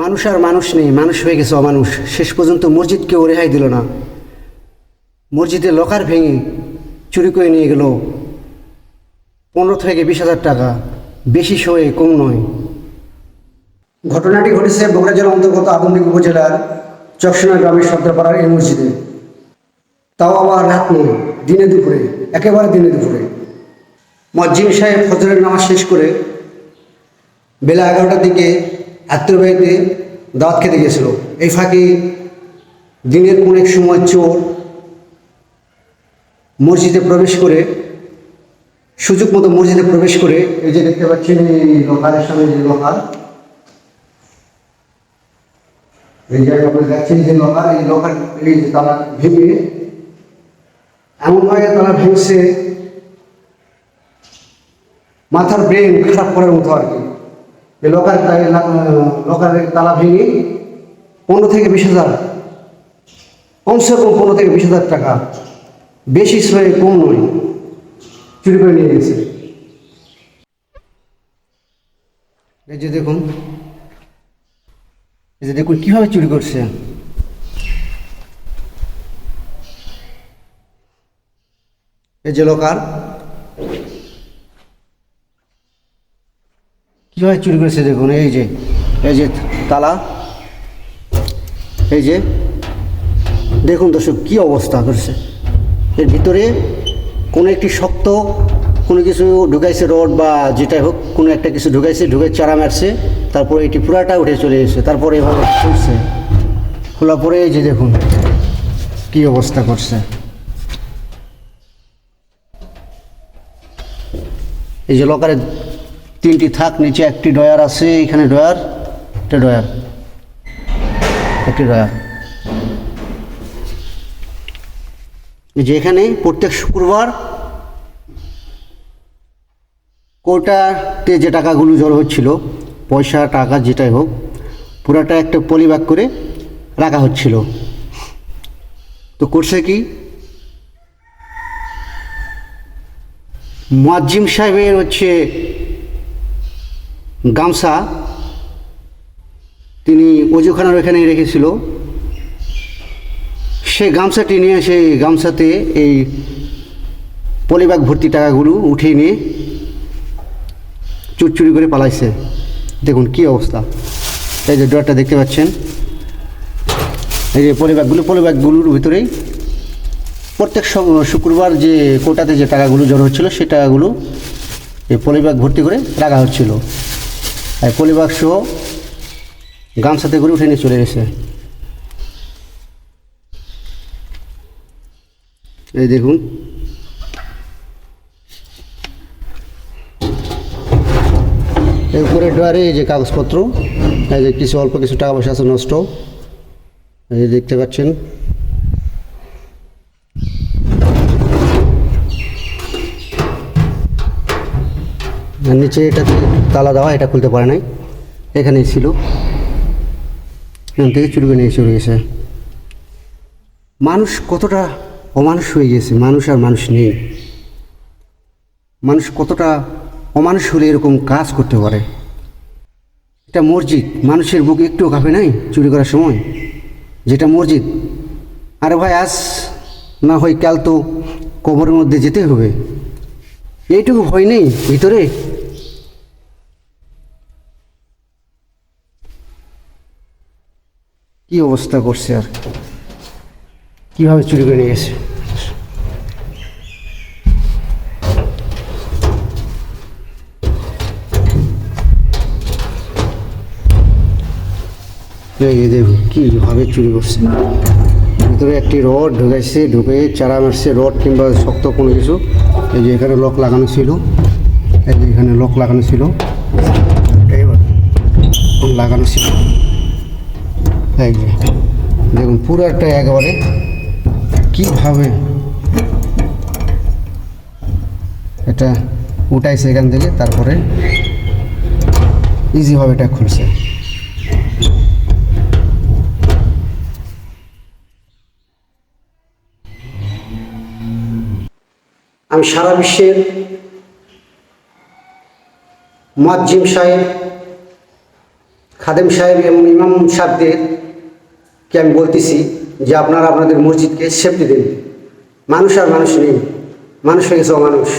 মানুষ আর মানুষ নেই, মানুষ হয়ে গেছে অমানুষ। শেষ পর্যন্ত মসজিদকেও রেহাই দিল না। মসজিদে লকার ভেঙে চুরি করে নিয়ে গেল 15 থেকে 20 হাজার টাকা। বেশি সয়ে কম নয়। ঘটনাটি ঘটেছে বগুড়া জেলার অন্তর্গত আদমদীঘি উপজেলার চকসোনা গ্রামের সর্দারপাড়ার এই মসজিদে। তাও আবার রাত নয়, দিনে দুপুরে, একেবারে দিনে দুপুরে। মুয়াজ্জিন সাহেব ফজরের নামাজ শেষ করে বেলা 11টার দিকে আত্মীয় বাড়িতে দাওয়াত খেতে গিয়েছিল। এই ফাঁকে দিনের কোন এক সময় চোর মসজিদে প্রবেশ করে, সুযোগ মতো মসজিদে প্রবেশ করে, এই যে দেখতে পাচ্ছেন এই লোহারের সামনে যে লোহার, এই জায়গায় আপনি দেখছেন যে লোহার, এই লোহার এই যে তালা ভেঙে এমনভাবে তালা ভেঙছে মাথার ব্রেন খারাপ করার মতো আর কি। এই লোকারের তালা ভেঙে 15 থেকে 20 হাজার, কমসে কম 15 থেকে 20 হাজার টাকা, বেশি সয়ে কম নয়, চুরি করে নিয়ে গেছে। এই যে দেখুন, এই যে দেখুন কীভাবে চুরি করছে। এই যে লোকার কীভাবে চুরি করেছে দেখুন। এই যে তালা, এই যে দেখুন দর্শক কী অবস্থা করছে। এর ভিতরে কোনো একটি শক্ত কোনো কিছু ঢুকাইছে, রড বা যেটাই হোক, কোনো একটা কিছু ঢুকাইছে, ঢুকে চারা মারছে, তারপরে এটি পুরাটা উঠে চলে এসেছে। তারপরে এভাবে খুলছে, খোলা পরে এই যে দেখুন কী অবস্থা করছে। এই যে লকারে 3টি থাক, নিচে একটি ডয়ার আছে, এখানে ডয়ার, একটা ডয়ার, একটি ডয়ার। এই যে এখানে প্রত্যেক শুক্রবার কোটাতে যে টাকাগুলো জড়ো হচ্ছিল, পয়সা টাকা যেটাই হোক, পুরাটা একটা পলিব্যাগ করে রাখা হচ্ছিল। তো করছে কি, মুয়াজ্জিম সাহেবের হচ্ছে গামছা, তিনি অজুখানার ওখানে রেখেছিল, সেই গামছাটি নিয়ে সেই গামছাতে এই পলিব্যাগ ভর্তি টাকাগুলো উঠিয়ে নিয়ে চুরি করে পালাইছে। দেখুন কী অবস্থা। এই যে ডয়ারটা দেখতে পাচ্ছেন, এই যে পলিব্যাগগুলোর ভিতরেই প্রত্যেক শুক্রবার যে কোটাতে যে টাকাগুলো জড়ো হচ্ছিলো, সেই টাকাগুলো এই পলিব্যাগ ভর্তি করে রাখা হচ্ছিল। আর পলিব্যাগ সহ গামছাতে করে উঠে নিয়ে চলে গেছে। এই দেখুন, এই উপরে ডয়ারে এই যে কাগজপত্র, এই যে কিছু অল্প কিছু টাকা পয়সা আছে নষ্ট, এই যে দেখতে পাচ্ছেন। আর নিচে এটাতে তালা দেওয়া, এটা খুলতে পারে নাই, এখানেই ছিল, এখান থেকে চুরি করে নিয়ে চলে গেছে। মানুষ কতটা অমানুষ হয়ে গেছে, মানুষ আর মানুষ নেই। মানুষ কতটা অমানুষ হলে এরকম কাজ করতে পারে। এটা মসজিদ, মানুষের বুক একটুও কাঁপে নাই চুরি করার সময়, যেটা মসজিদ। আরে ভাই, আজ না হয় কাল তো কবরের মধ্যে যেতে হবে, এইটুকু ভয় নেই ভিতরে। কি অবস্থা করছে, আর কিভাবে চুরি করে নিয়ে গেছে। দেখুন কীভাবে চুরি করছে। ভিতরে একটি রড ঢুকাইছে, ঢুকে চারা মারছে, রড কিংবা শক্ত কোনো কিছু। এই যে এখানে লক লাগানো ছিল, এই যে এখানে লক লাগানো ছিল, লাগানো ছিল। এই যে দেখুন পুরাটা একেবারে কীভাবে এটা উঠাইছে এখান থেকে, তারপরে ইজিভাবে এটা খুলছে। আমি সারা বিশ্বের মুয়াজ্জিম সাহেব খাদেম সাহেব এবং ইমাম সাহেবদেরকে আমি বলতেছি যে আপনারা আপনাদের মসজিদকে সেফটি দিন। মানুষ আর মানুষ নেই, মানুষ হয়ে গেছে অমানুষ।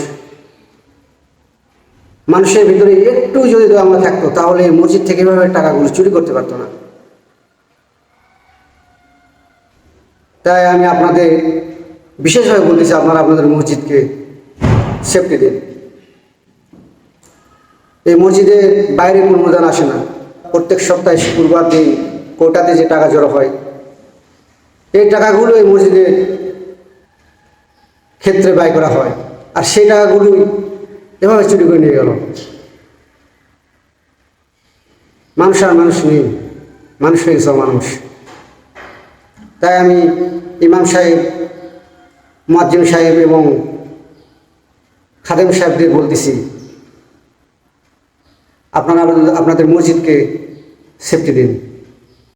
মানুষের ভিতরে একটু যদি দয়া থাকতো তাহলে এই মসজিদ থেকে এভাবে টাকাগুলো চুরি করতে পারতো না। তাই আমি আপনাদের বিশেষভাবে বলতেছি আপনারা আপনাদের মসজিদকে সেফটি দিন। এই মসজিদে বাইরে কোনো অনুদান আসে না। প্রত্যেক সপ্তাহে শুক্রবার দিন কোটাতে যে টাকা জড়ো হয়, এই টাকাগুলো এই মসজিদের ক্ষেত্রে ব্যয় করা হয়, আর সেই টাকাগুলোই এভাবে চুরি করে নিয়ে গেল। মানুষ আর মানুষ নেই, মানুষ হয়ে গেছে মানুষ। তাই আমি ইমাম সাহেব, মুয়াজ্জিন সাহেব এবং খাদেম সাহেবদের বলতেছি আপনারা আপনাদের মসজিদকে সেফটি দিন।